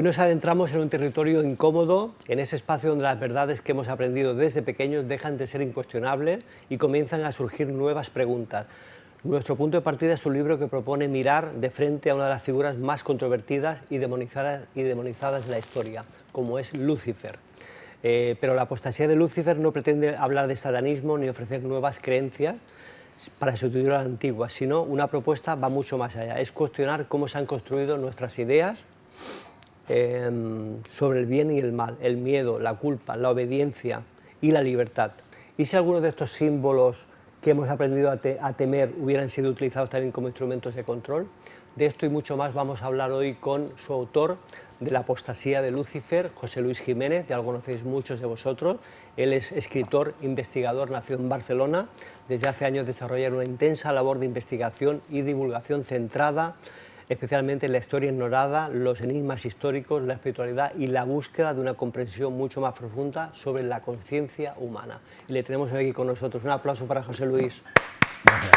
Hoy nos adentramos en un territorio incómodo, en ese espacio donde las verdades que hemos aprendido desde pequeños dejan de ser incuestionables y comienzan a surgir nuevas preguntas. Nuestro punto de partida es un libro que propone mirar de frente a una de las figuras más controvertidas y demonizadas de la historia, como es Lucifer. Pero la apostasía de Lucifer no pretende hablar de satanismo ni ofrecer nuevas creencias para sustituir a las antiguas, sino una propuesta va mucho más allá, es cuestionar cómo se han construido nuestras ideas sobre el bien y el mal, el miedo, la culpa, la obediencia y la libertad. Y si algunos de estos símbolos que hemos aprendido a temer hubieran sido utilizados también como instrumentos de control. De esto y mucho más vamos a hablar hoy con su autor de La apostasía de Lucifer, José Luis Jiménez, ya lo conocéis muchos de vosotros. Él es escritor, investigador, nació en Barcelona. Desde hace años desarrolla una intensa labor de investigación y divulgación centrada especialmente en la historia ignorada, los enigmas históricos, la espiritualidad y la búsqueda de una comprensión mucho más profunda sobre la conciencia humana. Y le tenemos hoy aquí con nosotros. Un aplauso para José Luis. Gracias.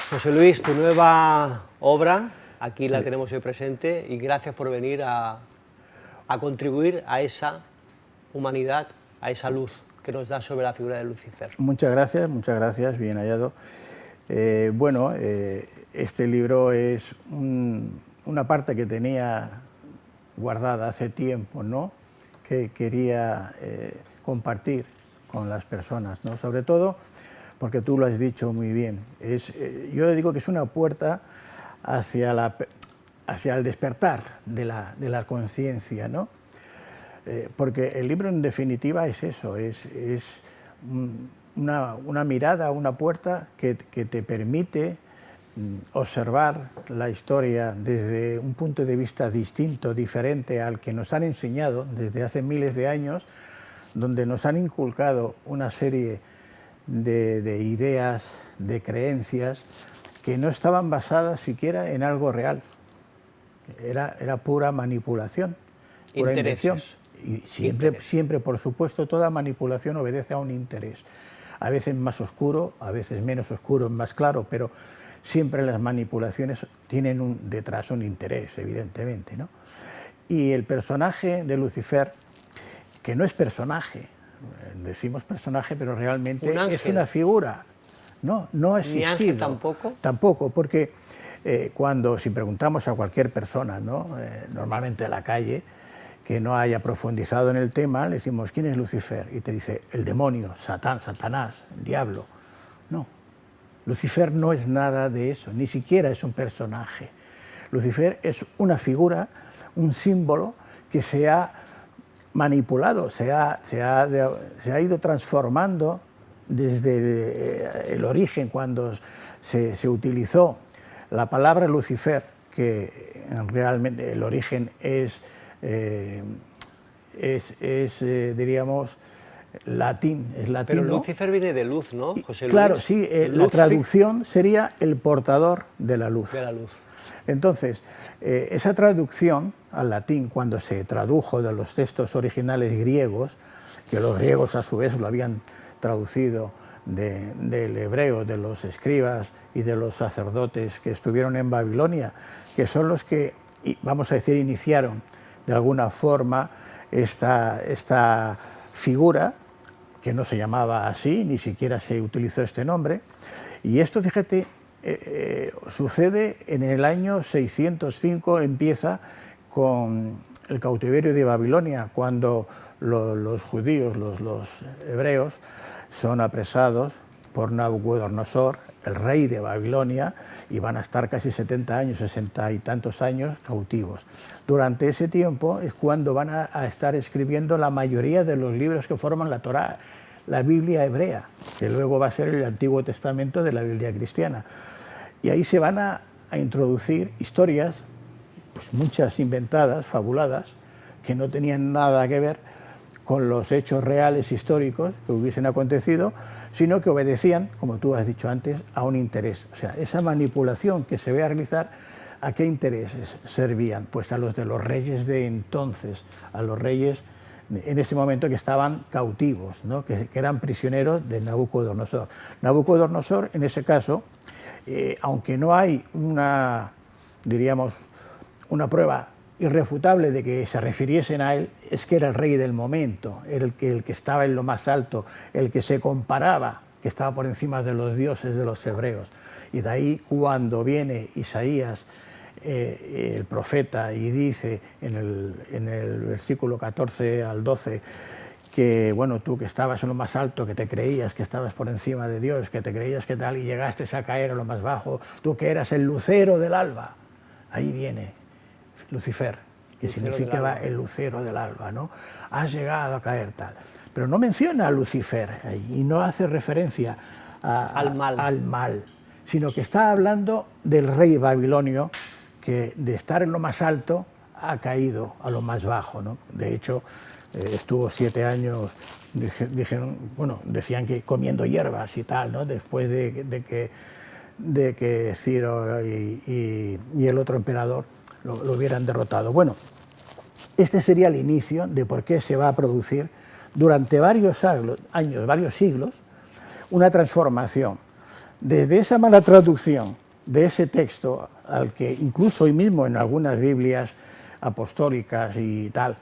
José Luis, tu nueva obra, aquí la tenemos hoy presente, y gracias por venir a contribuir a esa humanidad, a esa luz que nos da sobre la figura de Lucifer. Muchas gracias, bien hallado. Este libro es una parte que tenía guardada hace tiempo, ¿no?, que quería compartir con las personas, ¿no?, sobre todo porque tú lo has dicho muy bien. Yo digo que es una puerta hacia el despertar de la conciencia, ¿no? Porque el libro en definitiva es eso, es una mirada, una puerta que te permite observar la historia desde un punto de vista distinto, diferente al que nos han enseñado desde hace miles de años, donde nos han inculcado una serie de ideas, de creencias que no estaban basadas siquiera en algo real. Era pura manipulación, pura invención. Y siempre, por supuesto, toda manipulación obedece a un interés. A veces más oscuro, a veces menos oscuro, más claro, pero siempre las manipulaciones tienen detrás un interés, evidentemente, ¿no? Y el personaje de Lucifer, que no es personaje, decimos personaje, pero realmente es una figura, no ha existido. ¿Ni ángel tampoco? Tampoco, porque si preguntamos a cualquier persona, ¿no?, normalmente en la calle, que no haya profundizado en el tema, le decimos, ¿quién es Lucifer? Y te dice, el demonio, Satán, Satanás, el diablo. No, Lucifer no es nada de eso, ni siquiera es un personaje. Lucifer es una figura, un símbolo que se ha manipulado, se ha ido transformando desde el origen, cuando se utilizó la palabra Lucifer, que realmente el origen diríamos, latín, es latino. Pero Lucifer viene de luz, ¿no, José Luis? Claro, sí, la traducción sería el portador de la luz. De la luz. Entonces, esa traducción al latín, cuando se tradujo de los textos originales griegos, que los griegos a su vez lo habían traducido del hebreo, de los escribas y de los sacerdotes que estuvieron en Babilonia, que son los que, vamos a decir, iniciaron de alguna forma esta figura, que no se llamaba así, ni siquiera se utilizó este nombre. Y esto, fíjate, sucede en el año 605, empieza con el cautiverio de Babilonia, cuando los judíos, los hebreos, son apresados por Nabucodonosor, el rey de Babilonia, y van a estar casi 70 años, 60 y tantos años cautivos. Durante ese tiempo es cuando van a estar escribiendo la mayoría de los libros que forman la Torá, la Biblia hebrea, que luego va a ser el Antiguo Testamento de la Biblia cristiana. Y ahí se van a introducir historias, pues muchas inventadas, fabuladas, que no tenían nada que ver con los hechos reales históricos que hubiesen acontecido, sino que obedecían, como tú has dicho antes, a un interés. O sea, esa manipulación que se ve a realizar, ¿a qué intereses servían? Pues a los de los reyes de entonces, a los reyes en ese momento que estaban cautivos, ¿no?, que eran prisioneros de Nabucodonosor. Nabucodonosor, en ese caso, aunque no hay una diríamos, una prueba irrefutable de que se refiriesen a él, es que era el rey del momento, el que estaba en lo más alto, el que se comparaba, que estaba por encima de los dioses de los hebreos. Y de ahí cuando viene Isaías, el profeta, y dice en el versículo 14 al 12, que bueno, tú que estabas en lo más alto, que te creías que estabas por encima de Dios, que te creías que tal, y llegaste a caer a lo más bajo, tú que eras el lucero del alba. Ahí viene Lucifer, que significaba el lucero del alba, ¿no? Has llegado a caer tal. Pero no menciona a Lucifer ahí, y no hace referencia al mal, sino que está hablando del rey babilonio, que de estar en lo más alto ha caído a lo más bajo, ¿no? De hecho, estuvo 7 años, decían que comiendo hierbas y tal, ¿no? Después de que Ciro y el otro emperador lo hubieran derrotado. Bueno, este sería el inicio de por qué se va a producir durante varios años, varios siglos, una transformación. Desde esa mala traducción de ese texto, al que incluso hoy mismo en algunas Biblias apostólicas y tal,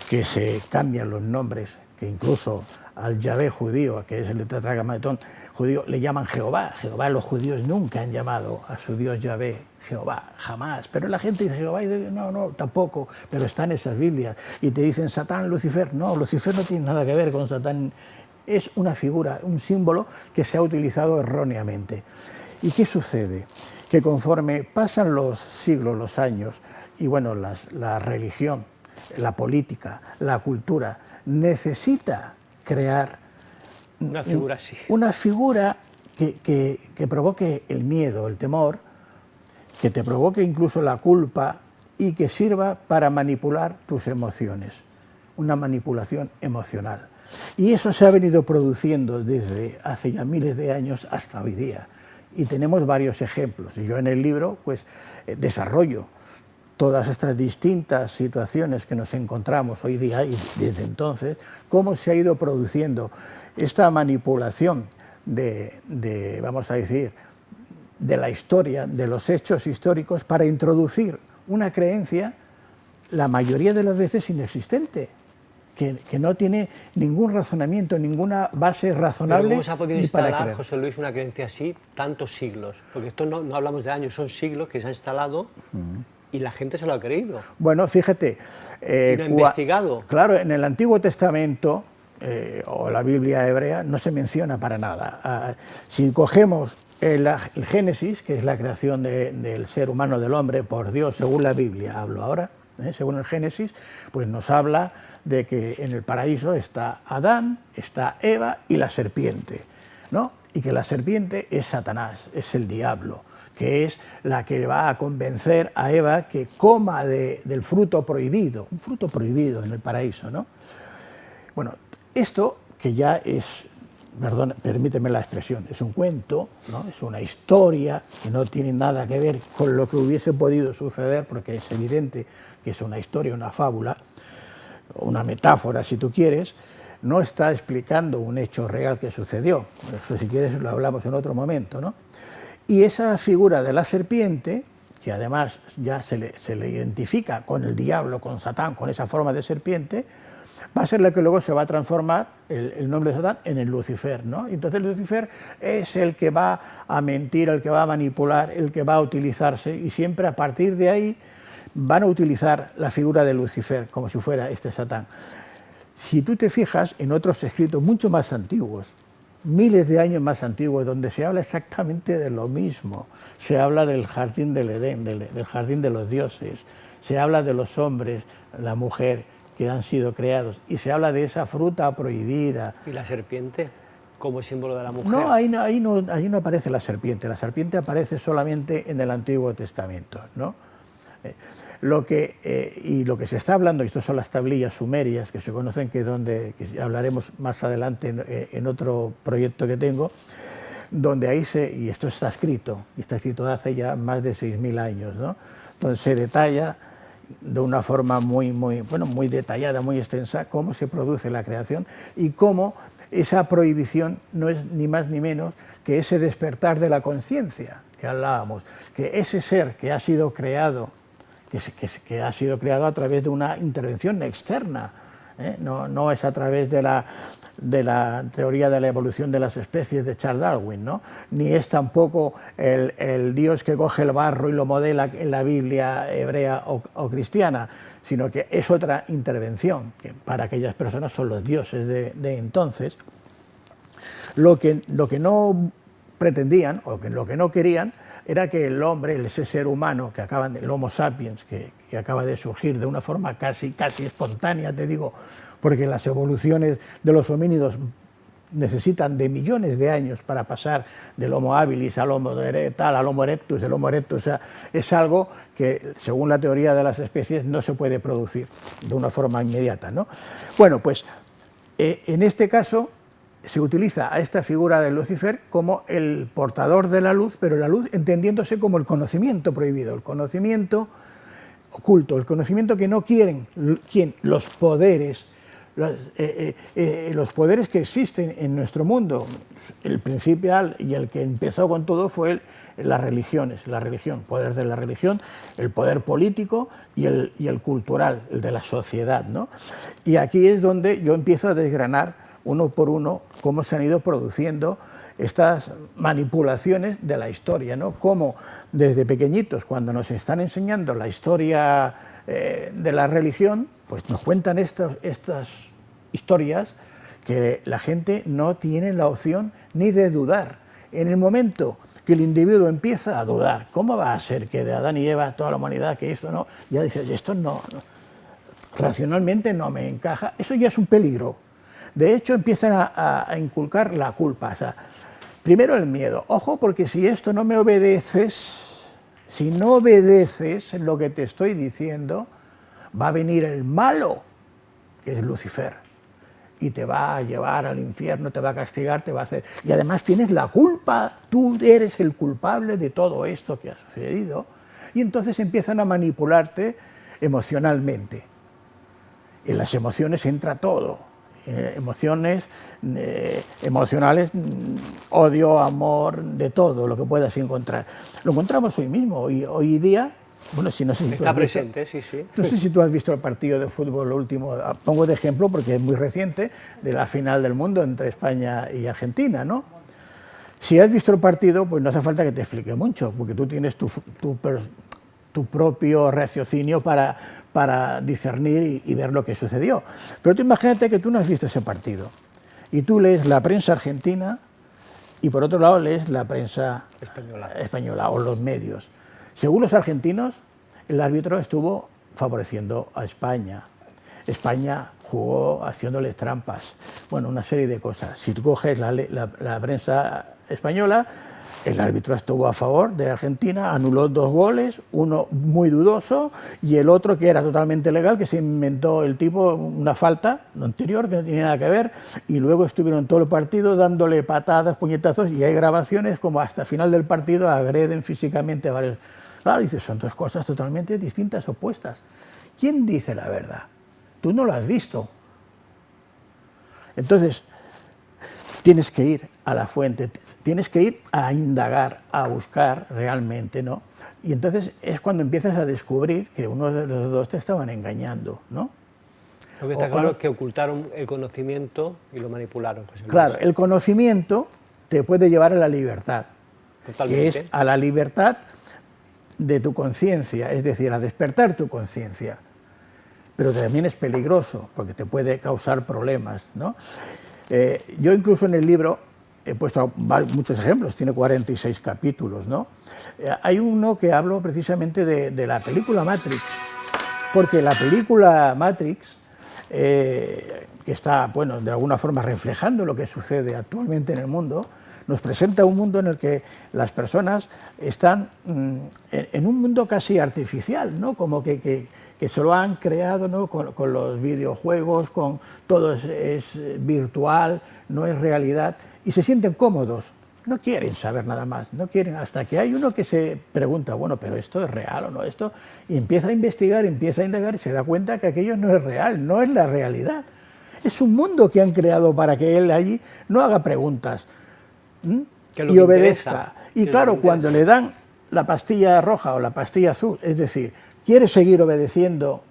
que se cambian los nombres, que incluso al Yahvé judío, que es el tetragramatón judío, le llaman Jehová. Jehová, los judíos nunca han llamado a su Dios Yahvé Jehová, jamás. Pero la gente dice Jehová y dice, no, tampoco, pero están esas Biblias. Y te dicen Satán, Lucifer. No, Lucifer no tiene nada que ver con Satán. Es una figura, un símbolo que se ha utilizado erróneamente. ¿Y qué sucede? Que conforme pasan los siglos, los años, y bueno, la religión, la política, la cultura, necesita crear una figura así. Una figura que provoque el miedo, el temor, que te provoque incluso la culpa y que sirva para manipular tus emociones. Una manipulación emocional. Y eso se ha venido produciendo desde hace ya miles de años hasta hoy día. Y tenemos varios ejemplos. Y yo en el libro pues desarrollo todas estas distintas situaciones que nos encontramos hoy día y desde entonces, cómo se ha ido produciendo esta manipulación vamos a decir, de la historia, de los hechos históricos, para introducir una creencia, la mayoría de las veces inexistente, que no tiene ningún razonamiento, ninguna base razonable. ¿Pero cómo se ha podido instalar, José Luis, una creencia así tantos siglos? Porque esto no hablamos de años, son siglos que se han instalado y la gente se lo ha creído. Bueno, fíjate. Y lo ha investigado. Claro, en el Antiguo Testamento o la Biblia hebrea no se menciona para nada. Si cogemos el Génesis, que es la creación del ser humano, del hombre, por Dios, según la Biblia, hablo ahora, según el Génesis, pues nos habla de que en el paraíso está Adán, está Eva y la serpiente, ¿no? Y que la serpiente es Satanás, es el diablo, que es la que va a convencer a Eva que coma del fruto prohibido, un fruto prohibido en el paraíso, ¿no? Bueno, esto que ya es, perdón, permíteme la expresión, es un cuento, ¿no? Es una historia que no tiene nada que ver con lo que hubiese podido suceder, porque es evidente que es una historia, una fábula, una metáfora si tú quieres, no está explicando un hecho real que sucedió. Eso si quieres lo hablamos en otro momento, ¿no? Y esa figura de la serpiente, que además ya se le identifica con el diablo, con Satán, con esa forma de serpiente, va a ser la que luego se va a transformar el nombre de Satán en el Lucifer, ¿no? Entonces Lucifer es el que va a mentir, el que va a manipular, el que va a utilizarse, y siempre a partir de ahí van a utilizar la figura de Lucifer como si fuera este Satán. Si tú te fijas en otros escritos mucho más antiguos, miles de años más antiguos, donde se habla exactamente de lo mismo, se habla del jardín del Edén, del jardín de los dioses, se habla de los hombres, la mujer, que han sido creados, y se habla de esa fruta prohibida. ¿Y la serpiente como símbolo de la mujer? No, ahí no aparece la serpiente aparece solamente en el Antiguo Testamento, ¿no? Lo que se está hablando, y estas son las tablillas sumerias que se conocen, que hablaremos más adelante en otro proyecto que tengo, donde ahí y esto está escrito hace ya más de 6.000 años, ¿no? Donde se detalla de una forma muy detallada, muy extensa, cómo se produce la creación y cómo esa prohibición no es ni más ni menos que ese despertar de la conciencia, que hablábamos, que ese ser que ha sido creado, que ha sido creado a través de una intervención externa, no es a través de la teoría de la evolución de las especies de Charles Darwin, ¿no? Ni es tampoco el Dios que coge el barro y lo modela en la Biblia hebrea o cristiana, sino que es otra intervención, que para aquellas personas son los dioses de entonces. Lo que no pretendían, o lo que no querían, era que el hombre, ese ser humano, el Homo sapiens, que acaba de surgir de una forma casi espontánea, te digo, porque las evoluciones de los homínidos necesitan de millones de años para pasar del Homo habilis al Homo tal, al Homo erectus. El Homo erectus es algo que, según la teoría de las especies, no se puede producir de una forma inmediata, ¿no? Bueno, pues en este caso se utiliza a esta figura de Lucifer como el portador de la luz, pero la luz entendiéndose como el conocimiento prohibido, el conocimiento oculto, el conocimiento que no quieren los poderes, los poderes que existen en nuestro mundo. El principal y el que empezó con todo fue las religiones, la religión, poder de la religión, el poder político y el cultural, el de la sociedad, ¿no? Y aquí es donde yo empiezo a desgranar uno por uno cómo se han ido produciendo estas manipulaciones de la historia, ¿no? Cómo desde pequeñitos, cuando nos están enseñando la historia de la religión, pues nos cuentan estas historias que la gente no tiene la opción ni de dudar. En el momento que el individuo empieza a dudar, ¿cómo va a ser que de Adán y Eva toda la humanidad, que esto no? Ya dices, esto no, racionalmente no me encaja. Eso ya es un peligro. De hecho, empiezan a inculcar la culpa. O sea, primero el miedo. Ojo, porque si esto no me obedeces, si no obedeces lo que te estoy diciendo, va a venir el malo, que es Lucifer, y te va a llevar al infierno, te va a castigar, te va a hacer... Y además tienes la culpa, tú eres el culpable de todo esto que ha sucedido. Y entonces empiezan a manipularte emocionalmente. En las emociones entra todo. Emociones emocionales, odio, amor, de todo lo que puedas encontrar. Lo encontramos hoy mismo, hoy día. Bueno, si no sé si está presente, sí, sí. No sé si tú has visto el partido de fútbol, lo último, pongo de ejemplo porque es muy reciente, de la final del mundo entre España y Argentina, ¿no? Si has visto el partido, pues no hace falta que te explique mucho, porque tú tienes tu propio raciocinio para discernir y ver lo que sucedió. Pero tú imagínate que tú no has visto ese partido y tú lees la prensa argentina y por otro lado lees la prensa española o los medios. Según los argentinos, el árbitro estuvo favoreciendo a España. España jugó haciéndoles trampas. Bueno, una serie de cosas. Si tú coges la prensa española, el árbitro estuvo a favor de Argentina, anuló 2 goles, uno muy dudoso y el otro que era totalmente legal, que se inventó el tipo una falta anterior que no tenía nada que ver, y luego estuvieron todo el partido dándole patadas, puñetazos, y hay grabaciones como hasta el final del partido agreden físicamente a varios. Claro, dices, son 2 cosas totalmente distintas, opuestas. ¿Quién dice la verdad? Tú no lo has visto. Entonces, tienes que ir a la fuente, tienes que ir a indagar, a buscar realmente, ¿no? Y entonces es cuando empiezas a descubrir que uno de los dos te estaban engañando, ¿no? Lo que está claro es que ocultaron el conocimiento y lo manipularon. José Luis. Claro, el conocimiento te puede llevar a la libertad, Totalmente. que es a la libertad de tu conciencia, es decir, a despertar tu conciencia. Pero también es peligroso, porque te puede causar problemas, ¿no? Yo incluso en el libro he puesto muchos ejemplos, tiene 46 capítulos, ¿no? Hay uno que hablo precisamente de la película Matrix, porque la película Matrix, que está, bueno, de alguna forma reflejando lo que sucede actualmente en el mundo, nos presenta un mundo en el que las personas están en un mundo casi artificial, ¿no? Como que se lo han creado, ¿no? Con los videojuegos, con todo es virtual, no es realidad, y se sienten cómodos, no quieren saber nada más, no quieren, hasta que hay uno que se pregunta, bueno, pero esto es real o no, esto, y empieza a investigar, empieza a indagar y se da cuenta que aquello no es real, no es la realidad. Es un mundo que han creado para que él allí no haga preguntas, y obedezca. Y claro, cuando le dan la pastilla roja o la pastilla azul, es decir, ¿quieres seguir obedeciendo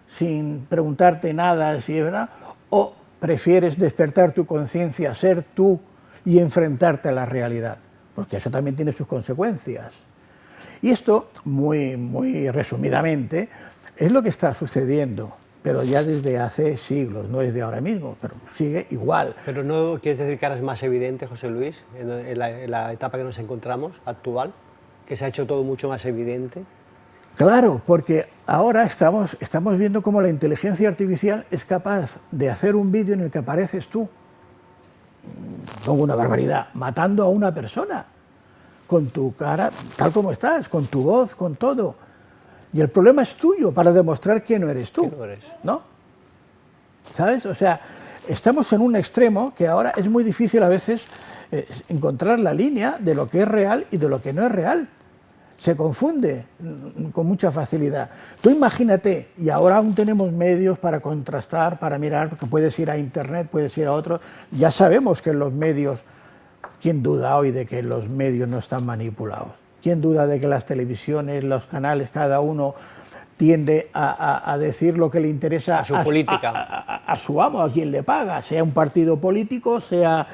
sin preguntarte nada si es verdad? ¿O prefieres despertar tu conciencia, ser tú y enfrentarte a la realidad? Porque eso también tiene sus consecuencias. Y esto, muy resumidamente, es lo que está sucediendo, pero ya desde hace siglos, no es de ahora mismo, pero sigue igual. ¿Pero no quieres decir que ahora es más evidente, José Luis, en la etapa que nos encontramos actual, que se ha hecho todo mucho más evidente? Claro, porque ahora estamos viendo cómo la inteligencia artificial es capaz de hacer un vídeo en el que apareces tú, con una barbaridad, matando a una persona, con tu cara, tal como estás, con tu voz, con todo. Y el problema es tuyo, para demostrar que no eres tú, que no eres. ¿no? ¿Sabes? O sea, estamos en un extremo que ahora es muy difícil a veces encontrar la línea de lo que es real y de lo que no es real. Se confunde con mucha facilidad. Tú imagínate, y ahora aún tenemos medios para contrastar, para mirar, porque puedes ir a internet, puedes ir a otros, ya sabemos que los medios, ¿quién duda hoy de que los medios no están manipulados? ¿Quién duda de que las televisiones, los canales, cada uno tiende a decir lo que le interesa a su política, a su amo, a quien le paga, sea un partido político, sea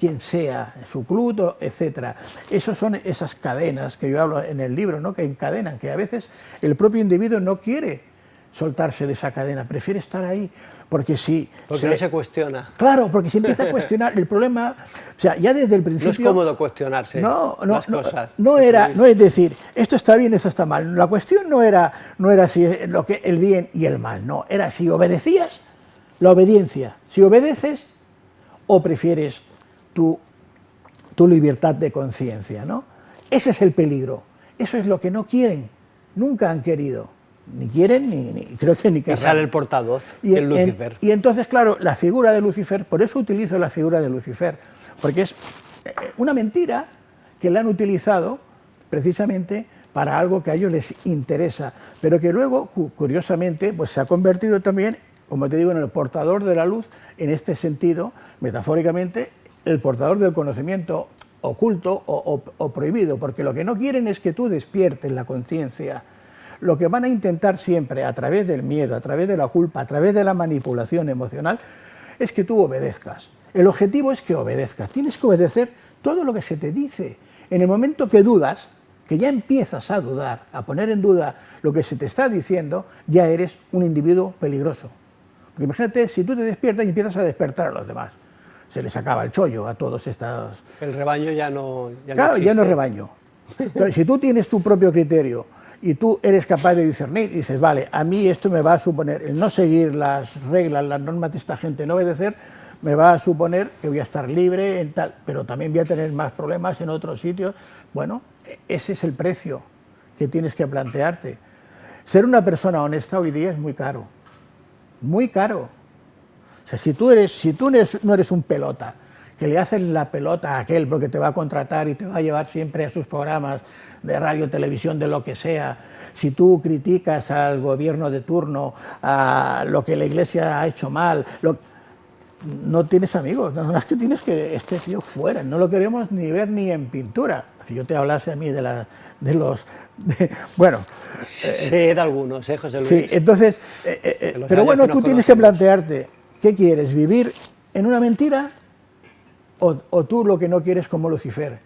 quien sea, su club, etcétera? Esas son esas cadenas que yo hablo en el libro, ¿no? Que encadenan, que a veces el propio individuo no quiere soltarse de esa cadena, prefiere estar ahí, porque si... Porque no se cuestiona. Claro, porque si empieza a cuestionar, el problema, o sea, ya desde el principio... No es cómodo cuestionarse las cosas. No es decir, esto está bien, esto está mal. La cuestión no era si el bien y el mal, no, era si obedecías, la obediencia, si obedeces o prefieres tu libertad de conciencia, ¿no? Ese es el peligro, eso es lo que no quieren, nunca han querido. Ni quieren, ni creo que ni querrán. Y sale el portavoz, el Lucifer. Y entonces, claro, la figura de Lucifer, por eso utilizo la figura de Lucifer, porque es una mentira que la han utilizado precisamente para algo que a ellos les interesa, pero que luego, curiosamente, pues se ha convertido también, como te digo, en el portador de la luz, en este sentido, metafóricamente, el portador del conocimiento oculto o prohibido, porque lo que no quieren es que tú despiertes la conciencia. Lo que van a intentar siempre, a través del miedo, a través de la culpa, a través de la manipulación emocional, es que tú obedezcas. El objetivo es que obedezcas. Tienes que obedecer todo lo que se te dice. En el momento que dudas, que ya empiezas a dudar, a poner en duda lo que se te está diciendo, ya eres un individuo peligroso. Porque imagínate, si tú te despiertas y empiezas a despertar a los demás, se les acaba el chollo a todos estos... El rebaño ya no Claro, ya no es rebaño. Entonces, si tú tienes tu propio criterio y tú eres capaz de discernir y dices, vale, a mí esto me va a suponer, el no seguir las reglas, las normas de esta gente, no obedecer, me va a suponer que voy a estar libre en tal, pero también voy a tener más problemas en otros sitios. Bueno, ese es el precio que tienes que plantearte. Ser una persona honesta hoy día es muy caro, muy caro. O sea, si tú no eres un pelota, que le haces la pelota a aquel porque te va a contratar y te va a llevar siempre a sus programas de radio, televisión, de lo que sea, si tú criticas al gobierno de turno, a lo que la Iglesia ha hecho mal, no tienes amigos, no es que tienes que este tío fuera, no lo queremos ni ver ni en pintura. Si yo te hablase a mí bueno... Sé de algunos, José Luis. Sí, entonces, pero bueno, tú tienes que plantearte, ¿qué quieres? ¿Vivir en una mentira? O tú lo que no quieres como Lucifer.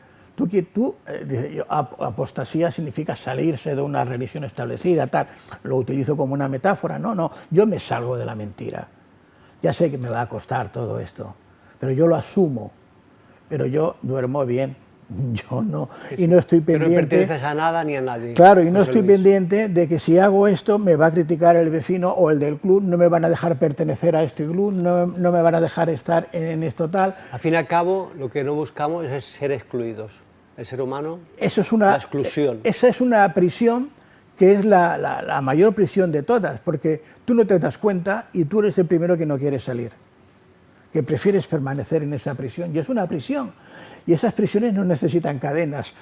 Apostasía significa salirse de una religión establecida, tal. Lo utilizo como una metáfora. No, yo me salgo de la mentira. Ya sé que me va a costar todo esto, pero yo lo asumo. Pero yo duermo bien. Yo no, y no estoy pendiente... Que no perteneces a nada ni a nadie. Claro, y no estoy pendiente de que si hago esto me va a criticar el vecino o el del club, no me van a dejar pertenecer a este club, no me van a dejar estar en esto tal. Al fin y al cabo, lo que no buscamos es ser excluidos. El ser humano, eso es la exclusión. Esa es una prisión que es la mayor prisión de todas, porque tú no te das cuenta y tú eres el primero que no quiere salir, que prefieres permanecer en esa prisión, y es una prisión, y esas prisiones no necesitan cadenas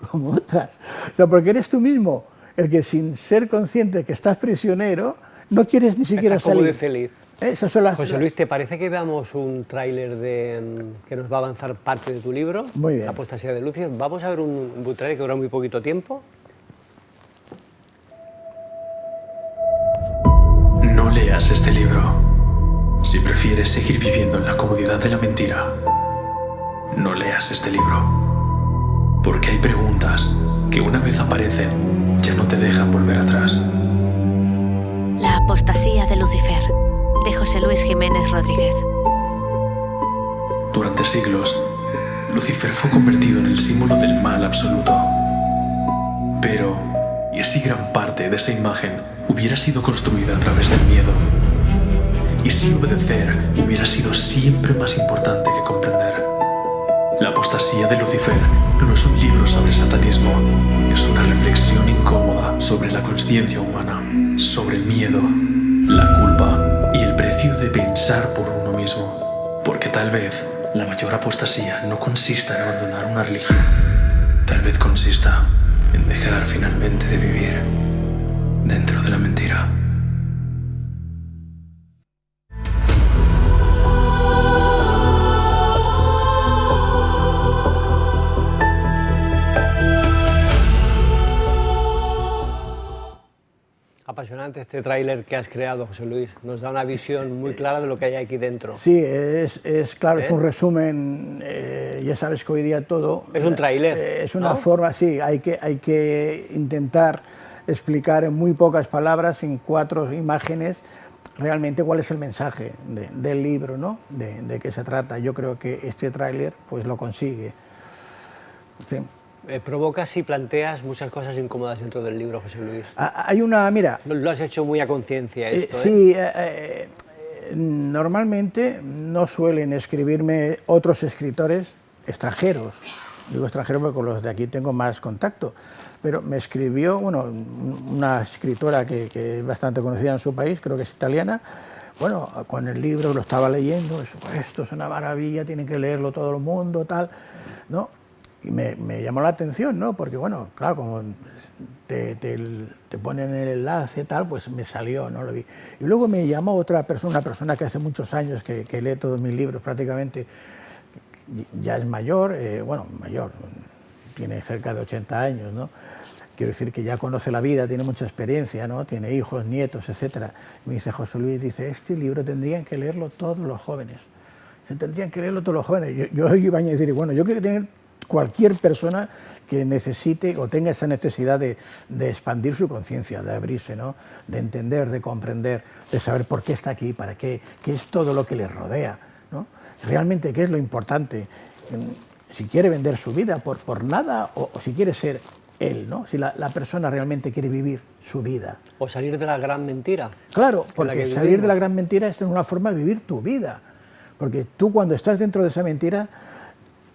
como otras, o sea, porque eres tú mismo el que sin ser consciente que estás prisionero, no quieres ni siquiera Estás como salir. de feliz. Esas son las, José Luis, ¿te parece que veamos un tráiler que nos va a avanzar parte de tu libro? Muy bien. La apostasía de Lucifer. Vamos a ver un tráiler que dura muy poquito tiempo. No leas este libro. Si prefieres seguir viviendo en la comodidad de la mentira, no leas este libro. Porque hay preguntas que una vez aparecen, ya no te dejan volver atrás. La apostasía de Lucifer, de José Luis Jiménez Rodríguez. Durante siglos, Lucifer fue convertido en el símbolo del mal absoluto. Pero, ¿y si gran parte de esa imagen hubiera sido construida a través del miedo? ¿Y si obedecer hubiera sido siempre más importante que comprender? La apostasía de Lucifer no es un libro sobre satanismo, es una reflexión incómoda sobre la consciencia humana, sobre el miedo, la culpa y el precio de pensar por uno mismo. Porque tal vez la mayor apostasía no consista en abandonar una religión, tal vez consista en dejar finalmente de vivir dentro de la mentira. Apasionante este tráiler que has creado, José Luis. Nos da una visión muy clara de lo que hay aquí dentro. Sí, claro, es un resumen, ya sabes que hoy día todo... Es un tráiler, es una ¿no? forma, sí, hay que intentar explicar en muy pocas palabras, en 4 imágenes, realmente cuál es el mensaje del libro, ¿no? De qué se trata. Yo creo que este tráiler pues lo consigue. Sí. Provocas y planteas muchas cosas incómodas dentro del libro, José Luis. Hay una, mira... Lo has hecho muy a conciencia esto, Sí, normalmente no suelen escribirme otros escritores extranjeros. Digo extranjeros porque con los de aquí tengo más contacto. Pero me escribió una escritora que es bastante conocida en su país, creo que es italiana. Bueno, con el libro lo estaba leyendo, esto es una maravilla, tienen que leerlo todo el mundo, tal, ¿no? Y me llamó la atención, ¿no? Porque, bueno, claro, como te ponen el enlace, tal, pues me salió, ¿no? Lo vi. Y luego me llamó otra persona, una persona que hace muchos años que lee todos mis libros prácticamente, ya es mayor, bueno, mayor, tiene cerca de 80 años, ¿no? Quiero decir que ya conoce la vida, tiene mucha experiencia, ¿no? Tiene hijos, nietos, etcétera. Me dice, José Luis, dice, este libro tendrían que leerlo todos los jóvenes. Tendrían que leerlo todos los jóvenes. Yo iba a decir, bueno, yo quiero tener cualquier persona que necesite o tenga esa necesidad de expandir su conciencia, de abrirse, ¿no? De entender, de comprender, de saber por qué está aquí, para qué es todo lo que le rodea, ¿no? Realmente qué es lo importante, si quiere vender su vida por nada o si quiere ser él, ¿no? Si la persona realmente quiere vivir su vida. O salir de la gran mentira. Claro, porque salir de la gran mentira es una forma de vivir tu vida, porque tú cuando estás dentro de esa mentira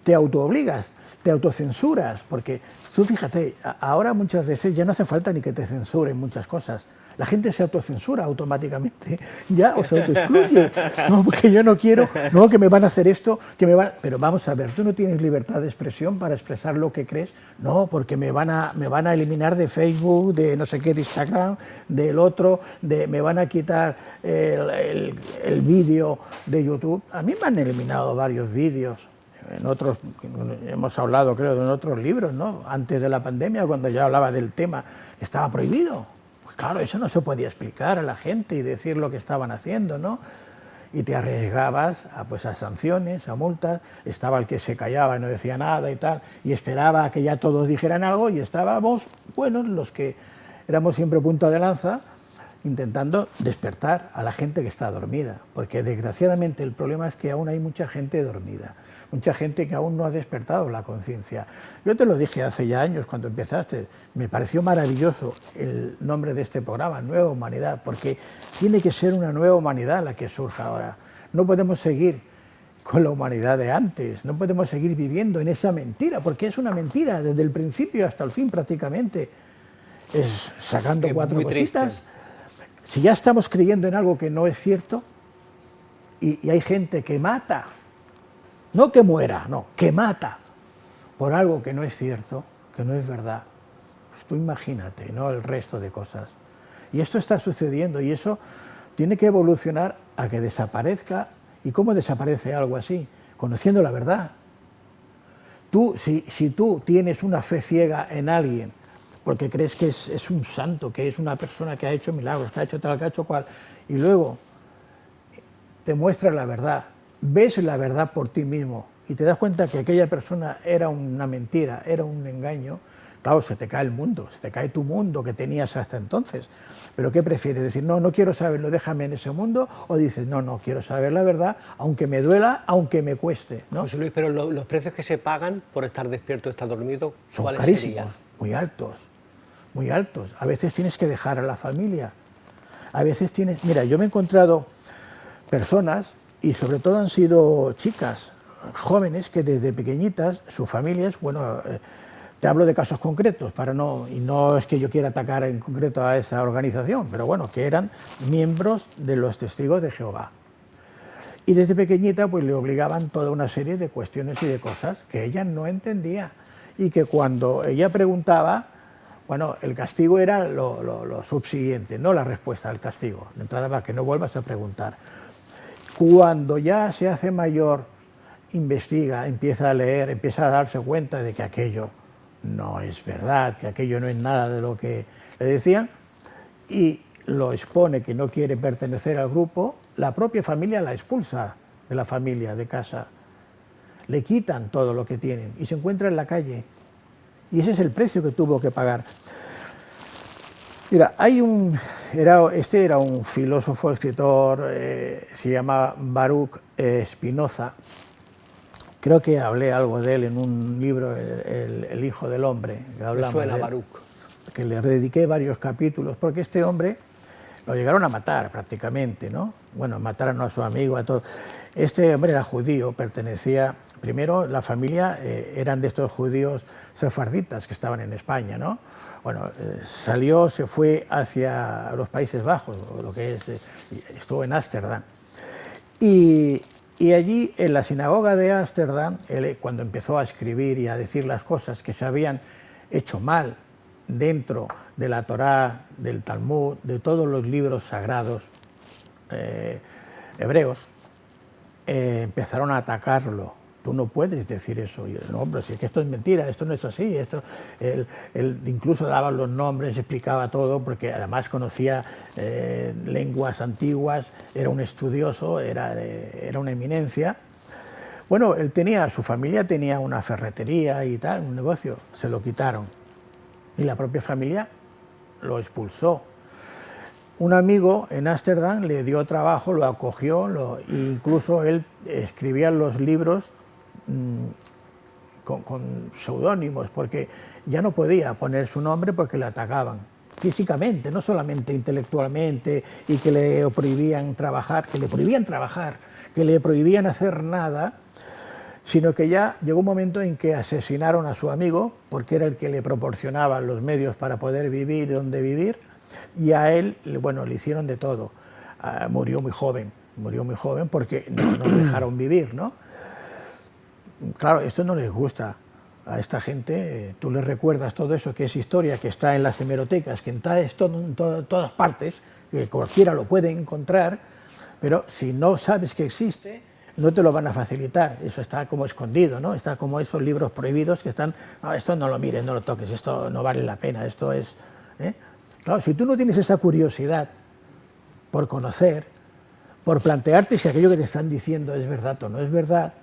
te autoobligas, te autocensuras, porque tú fíjate, ahora muchas veces ya no hace falta ni que te censuren muchas cosas. La gente se autocensura automáticamente, ya, o se autoexcluye. No, porque yo no quiero, no, que me van a hacer esto, que me van... Pero vamos a ver, ¿tú no tienes libertad de expresión para expresar lo que crees? No, porque me van a eliminar de Facebook, de no sé qué, de Instagram, del otro, me van a quitar el vídeo de YouTube. A mí me han eliminado varios vídeos. En otros, hemos hablado creo en otros libros, ¿no? Antes de la pandemia, cuando ya hablaba del tema, que estaba prohibido. Pues claro, eso no se podía explicar a la gente y decir lo que estaban haciendo, ¿no? Y te arriesgabas a sanciones, a multas, estaba el que se callaba y no decía nada y tal, y esperaba a que ya todos dijeran algo, y estábamos, bueno, los que éramos siempre punta de lanza, intentando despertar a la gente que está dormida, porque desgraciadamente el problema es que aún hay mucha gente dormida, mucha gente que aún no ha despertado la conciencia. Yo te lo dije hace ya años cuando empezaste, me pareció maravilloso el nombre de este programa, Nueva Humanidad, porque tiene que ser una nueva humanidad la que surja ahora. No podemos seguir con la humanidad de antes, no podemos seguir viviendo en esa mentira, porque es una mentira desde el principio hasta el fin prácticamente, es sacando 4 cositas. Triste. Si ya estamos creyendo en algo que no es cierto y hay gente que mata, no que muera, no, que mata por algo que no es cierto, que no es verdad, Pues tú imagínate, ¿no?, el resto de cosas. Y esto está sucediendo y eso tiene que evolucionar a que desaparezca. ¿Y cómo desaparece algo así? Conociendo la verdad. Tú, si tú tienes una fe ciega en alguien, porque crees que es un santo, que es una persona que ha hecho milagros, que ha hecho tal, que ha hecho cual, y luego te muestra la verdad, ves la verdad por ti mismo y te das cuenta que aquella persona era una mentira, era un engaño, claro, se te cae el mundo, se te cae tu mundo que tenías hasta entonces. ¿Pero qué prefieres? ¿Decir, no, no quiero saberlo, déjame en ese mundo? ¿O dices, no, no, quiero saber la verdad, aunque me duela, aunque me cueste, ¿no? José Luis, pero los precios que se pagan por estar despierto o estar dormido, son ¿cuáles carísimos, serían? muy altos, muy altos. A veces tienes que dejar a la familia, a veces tienes... Mira, yo me he encontrado personas, y sobre todo han sido chicas, jóvenes, que desde pequeñitas, sus familias, bueno... Te hablo de casos concretos, y no es que yo quiera atacar en concreto a esa organización, pero bueno, que eran miembros de los Testigos de Jehová. Y desde pequeñita pues le obligaban toda una serie de cuestiones y de cosas que ella no entendía. Y que cuando ella preguntaba, bueno, el castigo era lo subsiguiente, no la respuesta al castigo. De entrada, para que no vuelvas a preguntar. Cuando ya se hace mayor, investiga, empieza a leer, empieza a darse cuenta de que aquello no es verdad, que aquello no es nada de lo que le decían, y lo expone que no quiere pertenecer al grupo, la propia familia la expulsa de la familia, de casa. Le quitan todo lo que tienen y se encuentra en la calle. Y ese es el precio que tuvo que pagar. Mira, este era un filósofo, escritor, se llama Baruch Spinoza. Creo que hablé algo de él en un libro, El Hijo del Hombre. Me suena Baruch. Que le dediqué varios capítulos, porque este hombre lo llegaron a matar prácticamente, ¿no? Bueno, mataron a su amigo, a todo. Este hombre era judío, pertenecía... Primero, la familia eran de estos judíos sefarditas que estaban en España, ¿no? Bueno, se fue hacia los Países Bajos, lo que es... estuvo en Ámsterdam. Y allí, en la sinagoga de Ámsterdam, cuando empezó a escribir y a decir las cosas que se habían hecho mal dentro de la Torá, del Talmud, de todos los libros sagrados hebreos, empezaron a atacarlo. Tú no puedes decir eso. Y, no, pero si es que esto es mentira, esto no es así. Él incluso daba los nombres, explicaba todo, porque además conocía lenguas antiguas, era un estudioso, era una eminencia. Bueno, su familia tenía una ferretería y tal, un negocio, se lo quitaron. Y la propia familia lo expulsó. Un amigo en Ámsterdam le dio trabajo, lo acogió, incluso él escribía los libros con seudónimos, porque ya no podía poner su nombre porque le atacaban físicamente, no solamente intelectualmente, y que le prohibían trabajar, que le prohibían hacer nada, sino que ya llegó un momento en que asesinaron a su amigo, porque era el que le proporcionaba los medios para poder vivir donde vivir, y a él, bueno, le hicieron de todo. Murió muy joven porque no lo dejaron vivir, ¿no? Claro, esto no les gusta a esta gente. Tú les recuerdas todo eso, que es historia, que está en las hemerotecas, que está en todas partes, que cualquiera lo puede encontrar, pero si no sabes que existe, no te lo van a facilitar. Eso está como escondido, ¿no? Está como esos libros prohibidos que están, no, esto no lo mires, no lo toques, esto no vale la pena, esto es... Claro, si tú no tienes esa curiosidad por conocer, por plantearte si aquello que te están diciendo es verdad o no es verdad,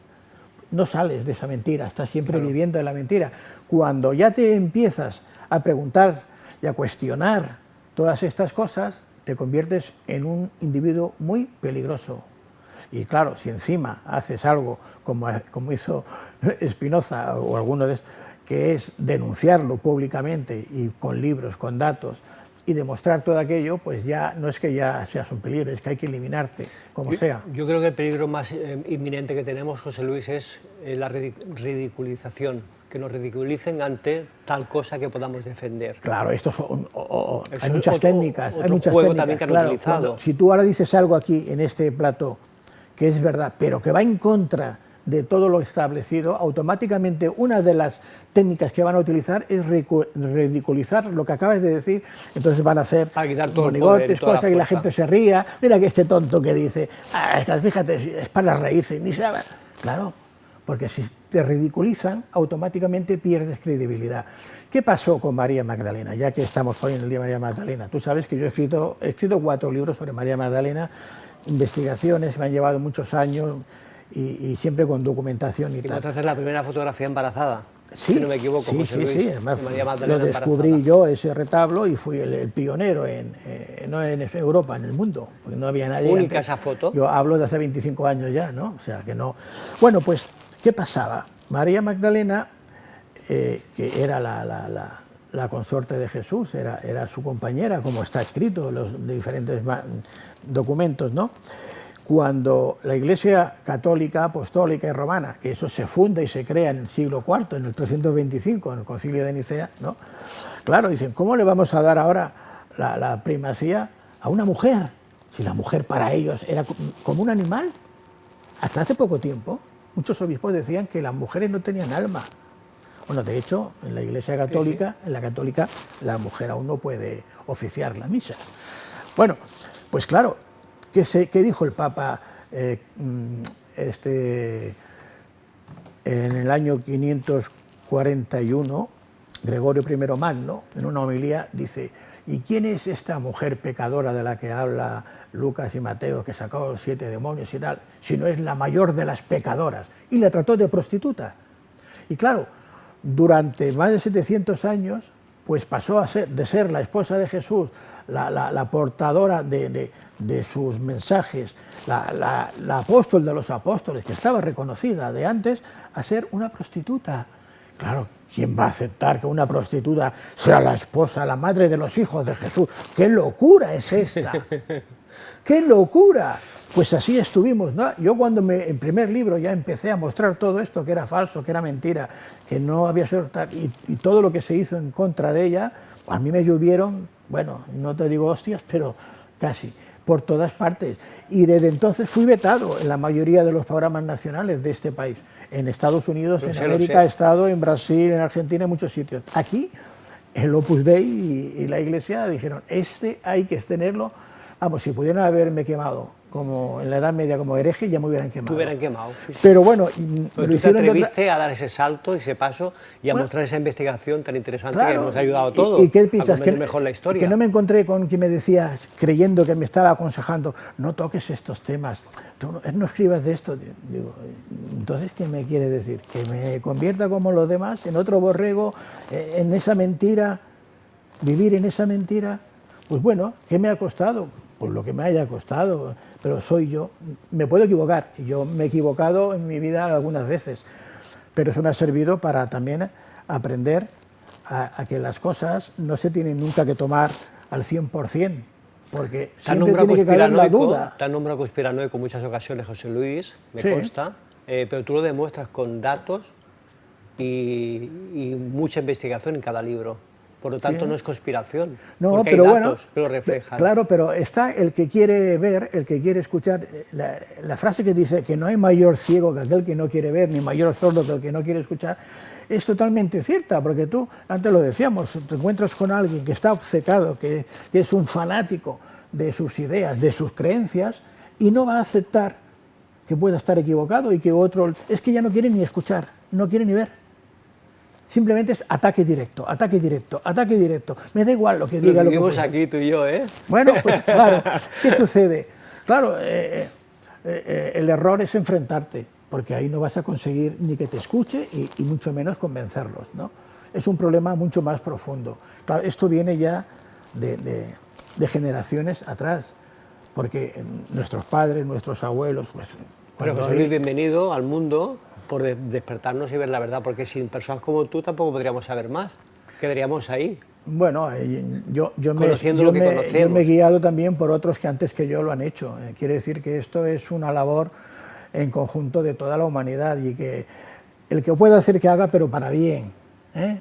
no sales de esa mentira, estás siempre viviendo de la mentira. Cuando ya te empiezas a preguntar y a cuestionar todas estas cosas, te conviertes en un individuo muy peligroso. Y claro, si encima haces algo como hizo Spinoza o alguno de estos, que es denunciarlo públicamente y con libros, con datos, y demostrar todo aquello, pues ya no es que ya seas un peligro, es que hay que eliminarte, como sea. Yo creo que el peligro más inminente que tenemos, José Luis, es la ridiculización, que nos ridiculicen ante tal cosa que podamos defender. Claro, hay muchas técnicas. Hay muchas técnicas, también que han utilizado. Si tú ahora dices algo aquí, en este plató, que es verdad, pero que va en contra de todo lo establecido, automáticamente una de las técnicas que van a utilizar es ridiculizar lo que acabas de decir, entonces van a hacer monigotes, cosas, y la gente se ría, mira que este tonto que dice, fíjate, es para reírse, ni sabe. Claro, porque si te ridiculizan, automáticamente pierdes credibilidad. ¿Qué pasó con María Magdalena? Ya que estamos hoy en el Día de María Magdalena. Tú sabes que yo he escrito 4 libros sobre María Magdalena, investigaciones, me han llevado muchos años y siempre con documentación y tal. ¿Y hacer la primera fotografía embarazada? Sí, si no me equivoco, sí, además María Magdalena lo descubrí embarazada. yo, ese retablo, y fui el pionero, no en Europa, en el mundo, porque no había nadie. ¿Única antes. esa foto? Yo hablo de hace 25 años ya, ¿no? O sea, que no... Bueno, pues, ¿qué pasaba? María Magdalena, que era la consorte de Jesús, era su compañera, como está escrito en los diferentes documentos, ¿no? Cuando la Iglesia católica, apostólica y romana, que eso se funda y se crea en el siglo IV, en el 325, en el Concilio de Nicea, ¿no? Claro, dicen, ¿cómo le vamos a dar ahora la primacía a una mujer? Si la mujer para ellos era como un animal. Hasta hace poco tiempo, muchos obispos decían que las mujeres no tenían alma. Bueno, de hecho, en la Iglesia católica, en la católica, la mujer aún no puede oficiar la misa. Bueno, pues claro, ¿qué dijo el Papa en el año 541? Gregorio I Magno, en una homilía, dice: ¿y quién es esta mujer pecadora de la que habla Lucas y Mateo, que sacó 7 demonios y tal, si no es la mayor de las pecadoras? Y la trató de prostituta. Y claro, durante más de 700 años, pues pasó de ser la esposa de Jesús, la portadora de sus mensajes, la apóstol de los apóstoles, que estaba reconocida de antes, a ser una prostituta. Claro, ¿quién va a aceptar que una prostituta sea la esposa, la madre de los hijos de Jesús? ¡Qué locura es esta! ¡Qué locura! Pues así estuvimos, ¿no? Yo cuando en primer libro ya empecé a mostrar todo esto, que era falso, que era mentira, que no había sido tal, y todo lo que se hizo en contra de ella, a mí me llovieron, bueno, no te digo hostias, pero casi, por todas partes. Y desde entonces fui vetado en la mayoría de los programas nacionales de este país. En Estados Unidos, en América he estado, en Brasil, en Argentina, en muchos sitios. Aquí, el Opus Dei y la Iglesia dijeron, hay que tenerlo. Vamos, si pudieran haberme quemado como en la Edad Media como hereje, ya me hubieran quemado. Te hubieran quemado, sí. Pero bueno, pero tú te atreviste a dar ese salto, ese paso y a mostrar esa investigación tan interesante, claro, que nos ha ayudado a todos. ¿Y qué piensas? A comprender mejor la historia. Que no me encontré con quien me decía, creyendo que me estaba aconsejando, no toques estos temas, tú no escribas de esto. Digo, entonces, ¿qué me quiere decir? ¿Que me convierta como los demás, en otro borrego, en esa mentira, vivir en esa mentira? Pues bueno, ¿qué me ha costado? Pues lo que me haya costado, pero soy yo. Me puedo equivocar, yo me he equivocado en mi vida algunas veces, pero eso me ha servido para también aprender a que las cosas no se tienen nunca que tomar al 100%, porque siempre tiene que caber la duda. Te han nombrado conspiranoico en muchas ocasiones, José Luis, me consta, pero tú lo demuestras con datos y mucha investigación en cada libro. Por lo tanto, no es conspiración, no, porque pero hay datos que lo reflejan. Claro, pero está el que quiere ver, el que quiere escuchar. La frase que dice que no hay mayor ciego que aquel que no quiere ver, ni mayor sordo que el que no quiere escuchar, es totalmente cierta, porque tú, antes lo decíamos, te encuentras con alguien que está obcecado, que es un fanático de sus ideas, de sus creencias, y no va a aceptar que pueda estar equivocado y que otro... Es que ya no quiere ni escuchar, no quiere ni ver. Simplemente es ataque directo, ataque directo, ataque directo. Me da igual lo que diga. Lo vivimos aquí tú y yo, ¿eh? Bueno, pues claro, ¿qué sucede? Claro, el error es enfrentarte, porque ahí no vas a conseguir ni que te escuche y mucho menos convencerlos, ¿no? Es un problema mucho más profundo. Claro, esto viene ya de generaciones atrás, porque nuestros padres, nuestros abuelos... Pues, pero José Luis, bienvenido al mundo, por despertarnos y ver la verdad, porque sin personas como tú tampoco podríamos saber más, quedaríamos ahí. Bueno, yo me he guiado también por otros que antes que yo lo han hecho. Quiere decir que esto es una labor en conjunto de toda la humanidad y que el que pueda hacer que haga, pero para bien,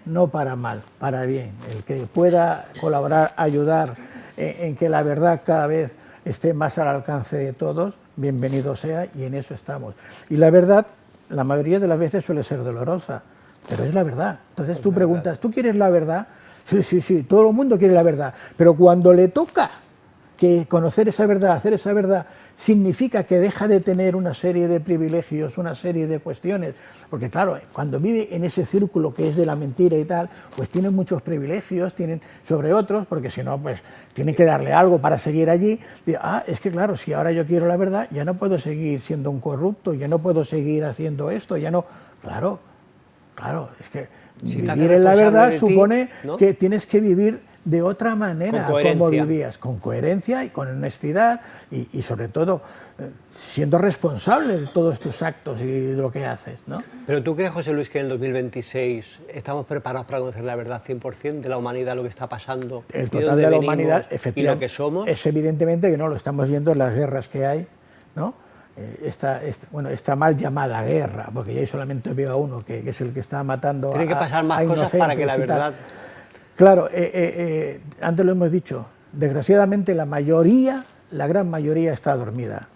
no para mal, para bien. El que pueda colaborar, ayudar en que la verdad cada vez esté más al alcance de todos, bienvenido sea, y en eso estamos. Y la verdad la mayoría de las veces suele ser dolorosa, pero es la verdad. Entonces tú preguntas, ¿tú quieres la verdad? Sí, sí, sí, todo el mundo quiere la verdad, pero cuando le toca que conocer esa verdad, hacer esa verdad, significa que deja de tener una serie de privilegios, una serie de cuestiones, porque claro, cuando vive en ese círculo que es de la mentira y tal, pues tienen muchos privilegios, tienen sobre otros, porque si no, pues tienen que darle algo para seguir allí. Y, es que claro, si ahora yo quiero la verdad, ya no puedo seguir siendo un corrupto, ya no puedo seguir haciendo esto, ya no... Claro, es que si vivir en la verdad supone, ¿no?, que tienes que vivir de otra manera como vivías, con coherencia y con honestidad y sobre todo siendo responsable de todos tus actos y de lo que haces, ¿no? Pero ¿tú crees, José Luis, que en el 2026 estamos preparados para conocer la verdad 100% de la humanidad, lo que está pasando? El total de la humanidad, efectivamente, y lo que somos. Es evidentemente que no, lo estamos viendo en las guerras que hay, ¿no? Esta mal llamada guerra, porque yo solamente veo a uno que es el que está matando a Tiene que pasar más cosas para que la verdad... Claro, antes lo hemos dicho, desgraciadamente la gran mayoría está dormida.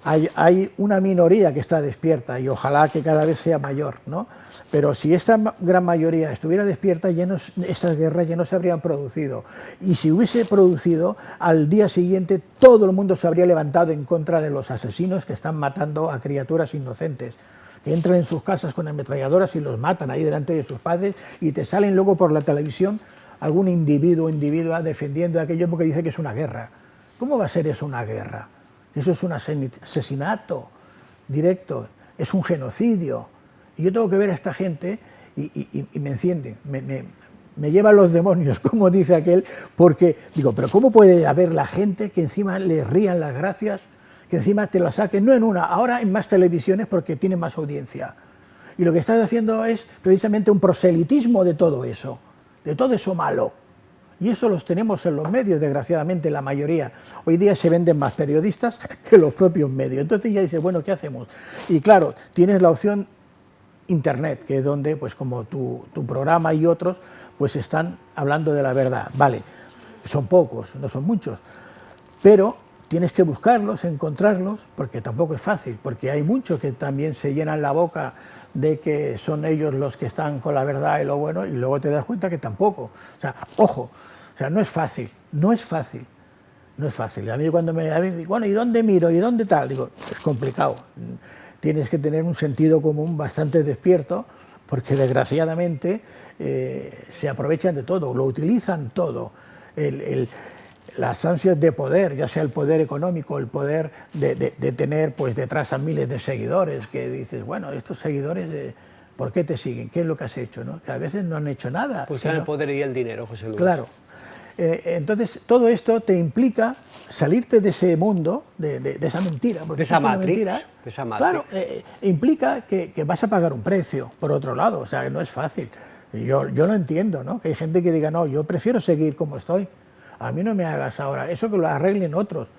Hay una minoría que está despierta y ojalá que cada vez sea mayor, ¿no? Pero si esta gran mayoría estuviera despierta, estas guerras ya no se habrían producido. Y si hubiese producido, al día siguiente todo el mundo se habría levantado en contra de los asesinos que están matando a criaturas inocentes, que entran en sus casas con ametralladoras y los matan ahí delante de sus padres, y te salen luego por la televisión algún individuo o individua defendiendo aquello porque dice que es una guerra. ¿Cómo va a ser eso una guerra? Eso es un asesinato directo, es un genocidio. Y yo tengo que ver a esta gente y me enciende, me lleva a los demonios, como dice aquel, porque digo, pero ¿cómo puede haber la gente que encima le rían las gracias, que encima te la saquen, no en una, ahora en más televisiones porque tiene más audiencia? Y lo que estás haciendo es precisamente un proselitismo de todo eso malo. Y eso los tenemos en los medios, desgraciadamente, la mayoría. Hoy día se venden más periodistas que los propios medios. Entonces ya dices, bueno, ¿qué hacemos? Y claro, tienes la opción Internet, que es donde, pues como tu programa y otros, pues están hablando de la verdad. Vale, son pocos, no son muchos, pero tienes que buscarlos, encontrarlos, porque tampoco es fácil, porque hay muchos que también se llenan la boca de que son ellos los que están con la verdad y lo bueno, y luego te das cuenta que tampoco. O sea, ojo, no es fácil, no es fácil. A mí cuando me dicen, bueno, ¿y dónde miro? ¿Y dónde tal? Digo, es complicado. Tienes que tener un sentido común bastante despierto, porque desgraciadamente se aprovechan de todo, lo utilizan todo. Las ansias de poder, ya sea el poder económico, el poder de tener pues detrás a miles de seguidores, que dices, bueno, estos seguidores, ¿por qué te siguen? ¿Qué es lo que has hecho? ¿No? Que a veces no han hecho nada. Buscan el poder y el dinero, José Luis. Claro. Entonces, todo esto te implica salirte de ese mundo, de esa mentira. De esa Matrix. Claro, implica que vas a pagar un precio, por otro lado, o sea, que no es fácil. Yo lo entiendo, ¿no? Que hay gente que diga, no, yo prefiero seguir como estoy. A mí no me hagas ahora, eso que lo arreglen otros.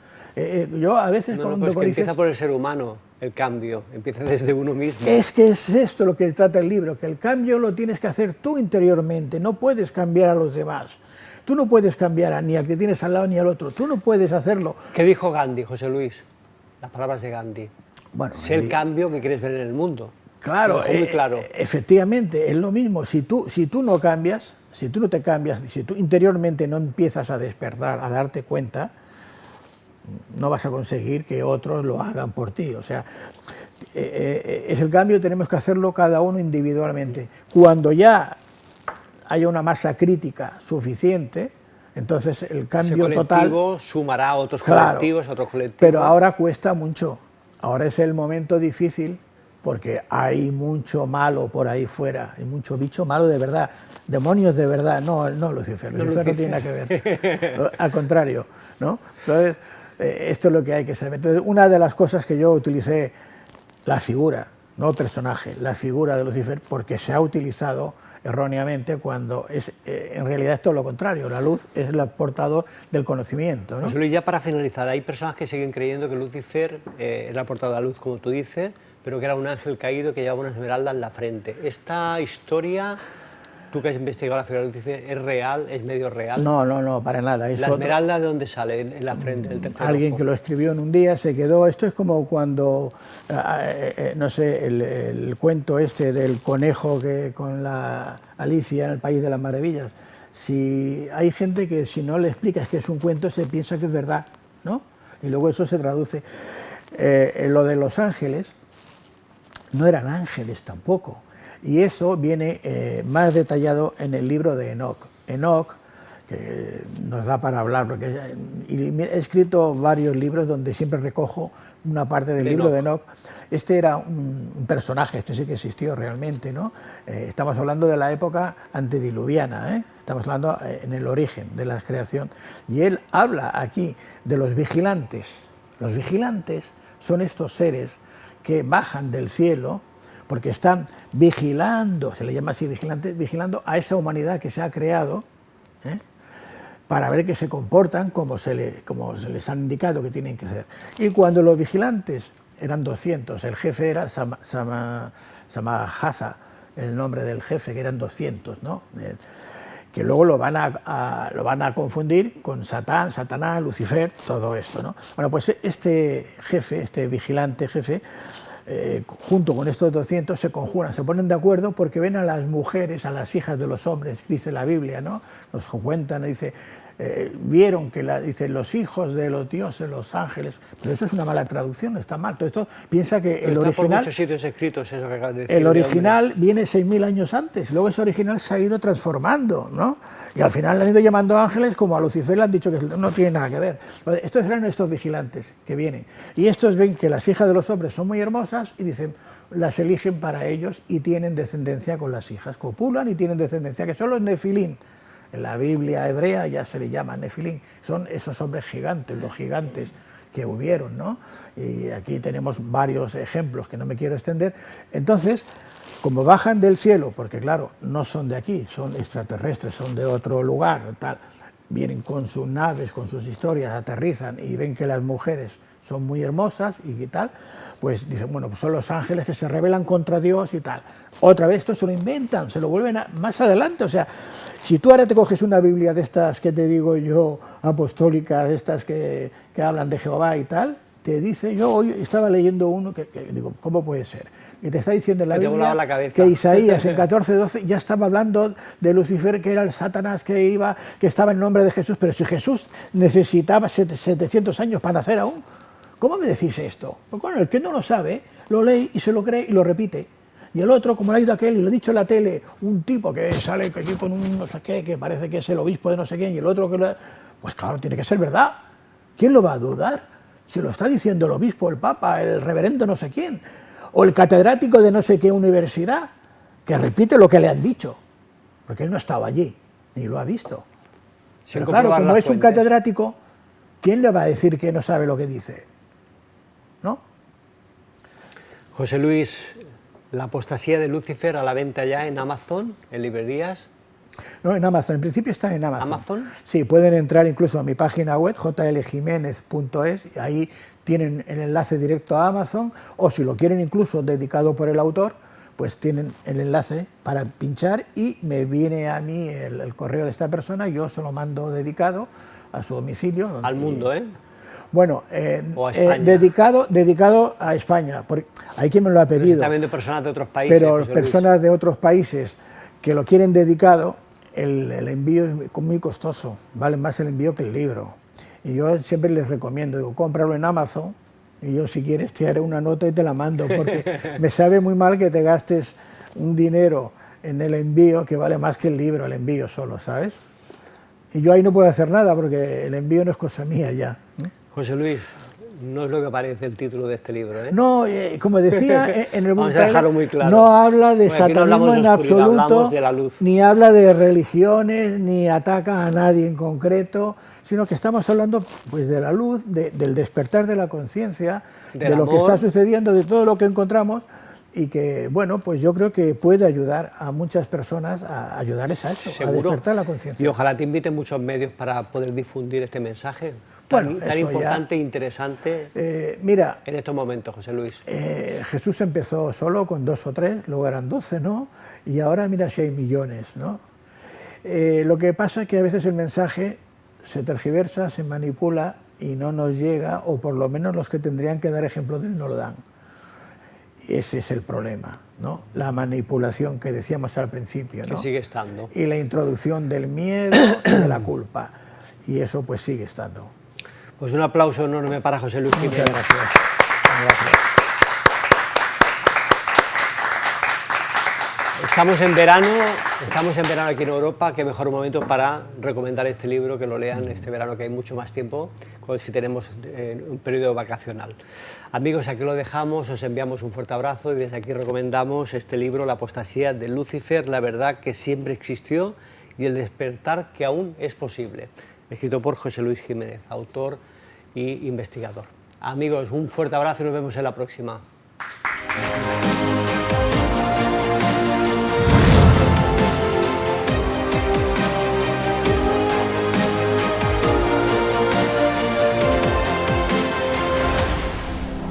Yo a veces cuando dices, empieza por el ser humano, el cambio, empieza desde uno mismo. Es que es esto lo que trata el libro, que el cambio lo tienes que hacer tú interiormente, no puedes cambiar a los demás. Tú no puedes cambiar ni al que tienes al lado ni al otro, tú no puedes hacerlo. ¿Qué dijo Gandhi, José Luis? Las palabras de Gandhi. Bueno, sé el cambio que quieres ver en el mundo. Claro, muy claro. Efectivamente, es lo mismo. Si tú no cambias, si tú no te cambias, si tú interiormente no empiezas a despertar, a darte cuenta, no vas a conseguir que otros lo hagan por ti. O sea, es el cambio, tenemos que hacerlo cada uno individualmente. Cuando ya haya una masa crítica suficiente, entonces el cambio ese total sumará a otros colectivos, claro, otros colectivos. Pero ahora cuesta mucho. Ahora es el momento difícil, porque hay mucho malo por ahí fuera, hay mucho bicho malo de verdad, demonios de verdad, no Lucifer no tiene nada que ver, al contrario, ¿no? Entonces, esto es lo que hay que saber. Entonces, una de las cosas que yo utilicé, la figura, no el personaje, la figura de Lucifer, porque se ha utilizado erróneamente cuando es en realidad es todo lo contrario, la luz es el portador del conocimiento, ¿no? José Luis, ya para finalizar, hay personas que siguen creyendo que Lucifer era el portador de la luz, como tú dices, pero que era un ángel caído que llevaba una esmeralda en la frente. Esta historia Tú que has investigado la figura de Lucifer, ¿es real? ¿Es medio real? No, para nada. ¿La esmeralda de dónde sale? En la frente del tercer Alguien ojo. que lo escribió en un día se quedó. Esto es como cuando, no sé, el cuento este del conejo que con la Alicia en el País de las Maravillas. Si hay gente que si no le explicas que es un cuento se piensa que es verdad, ¿no? Y luego eso se traduce. Lo de los ángeles no eran ángeles tampoco. Y eso viene más detallado en el libro de Enoc. Enoc, que nos da para hablar, porque he escrito varios libros donde siempre recojo una parte del libro de Enoc. Este era un personaje, este sí que existió realmente, ¿no? Estamos hablando de la época antediluviana, ¿eh? Estamos hablando en el origen de la creación. Y él habla aquí de los vigilantes. Los vigilantes son estos seres que bajan del cielo porque están vigilando, se le llama así vigilantes, vigilando a esa humanidad que se ha creado, ¿eh? Para ver que se comportan como se les han indicado que tienen que ser. Y cuando los vigilantes eran 200, el jefe era Samahasa, el nombre del jefe, que eran 200, ¿no? Que luego lo van a confundir con Satán, Satanás, Lucifer, todo esto, ¿no? Bueno, pues este jefe, este vigilante jefe, junto con estos 200 se conjuran, se ponen de acuerdo porque ven a las mujeres, a las hijas de los hombres, dice la Biblia, ¿no? Nos cuentan, dice, vieron que dice, los hijos de los dioses, los ángeles, pero eso es una mala traducción, está mal. Todo esto piensa que el original, por muchos sitios escritos eso que acabas de decir, el original viene 6.000 años antes, luego ese original se ha ido transformando, ¿no? Y al final le han ido llamando ángeles, como a Lucifer le han dicho que no tiene nada que ver. Estos eran estos vigilantes que vienen, y estos ven que las hijas de los hombres son muy hermosas y dicen, las eligen para ellos y tienen descendencia con las hijas, copulan y tienen descendencia, que son los nefilín. En la Biblia hebrea ya se le llama nefilín, son esos hombres gigantes, los gigantes que hubieron, ¿no? Y aquí tenemos varios ejemplos que no me quiero extender. Entonces, como bajan del cielo, porque claro, no son de aquí, son extraterrestres, son de otro lugar, tal, vienen con sus naves, con sus historias, aterrizan y ven que las mujeres son muy hermosas y tal, pues dicen, bueno, pues son los ángeles que se rebelan contra Dios y tal. Otra vez esto se lo inventan, se lo vuelven más adelante. O sea, si tú ahora te coges una Biblia de estas que te digo yo, apostólicas, estas que hablan de Jehová y tal, te dice, yo hoy estaba leyendo uno que digo, ¿cómo puede ser? Y te está diciendo en la Biblia que Isaías en 14:12 ya estaba hablando de Lucifer, que era el Satanás que estaba en nombre de Jesús, pero si Jesús necesitaba 700 años para nacer aún, ¿cómo me decís esto? Pues bueno, el que no lo sabe, lo lee y se lo cree y lo repite. Y el otro, como le ha ido aquel y lo ha dicho en la tele, un tipo que sale aquí con un no sé qué, que parece que es el obispo de no sé quién, y el otro que pues claro, tiene que ser verdad. ¿Quién lo va a dudar? Si lo está diciendo el obispo, el papa, el reverendo no sé quién, o el catedrático de no sé qué universidad, que repite lo que le han dicho, porque él no estaba allí, ni lo ha visto. Pero claro, como es un catedrático, ¿quién le va a decir que no sabe lo que dice? ¿No? José Luis, la apostasía de Lucifer a la venta ya en Amazon, en librerías. No, en Amazon, en principio está en Amazon. ¿Amazon? Sí, pueden entrar incluso a mi página web, jljimenez.es, y ahí tienen el enlace directo a Amazon, o si lo quieren incluso dedicado por el autor, pues tienen el enlace para pinchar y me viene a mí el correo de esta persona, yo se lo mando dedicado a su domicilio. Al mundo, ¿eh? Bueno, dedicado a España, porque hay quien me lo ha pedido. También de personas de otros países. Pero personas de otros países que lo quieren dedicado, el envío es muy costoso, vale más el envío que el libro. Y yo siempre les recomiendo, digo, cómpralo en Amazon y yo si quieres te haré una nota y te la mando, porque me sabe muy mal que te gastes un dinero en el envío que vale más que el libro, el envío solo, ¿sabes? Y yo ahí no puedo hacer nada porque el envío no es cosa mía ya. José Luis, no es lo que parece el título de este libro, ¿eh? No, como decía en el Vamos a dejarlo muy claro. no habla de satanismo no en absoluto, de la luz. ni habla de religiones, ni ataca a nadie en concreto, sino que estamos hablando pues, de la luz, del despertar de la conciencia, de lo que está sucediendo, de todo lo que encontramos, y que, bueno, pues yo creo que puede ayudar a muchas personas a ayudarles a eso, a despertar la conciencia. Y ojalá te inviten muchos medios para poder difundir este mensaje Bueno, tan importante e interesante mira, en estos momentos, José Luis. Jesús empezó solo con 2 o 3, luego eran 12, ¿no? Y ahora mira si hay millones, ¿no? Lo que pasa es que a veces el mensaje se tergiversa, se manipula y no nos llega, o por lo menos los que tendrían que dar ejemplo de él no lo dan. Ese es el problema, ¿no? La manipulación que decíamos al principio, ¿no? Que sigue estando. Y la introducción del miedo y de la culpa. Y eso pues sigue estando. Pues un aplauso enorme para José Luis Jiménez. Muchas gracias. Gracias. Estamos en verano aquí en Europa, qué mejor momento para recomendar este libro, que lo lean este verano, que hay mucho más tiempo, si tenemos un periodo vacacional. Amigos, aquí lo dejamos, os enviamos un fuerte abrazo y desde aquí recomendamos este libro, La apostasía de Lucifer, la verdad que siempre existió y el despertar que aún es posible, escrito por José Luis Jiménez, autor y investigador. Amigos, un fuerte abrazo y nos vemos en la próxima.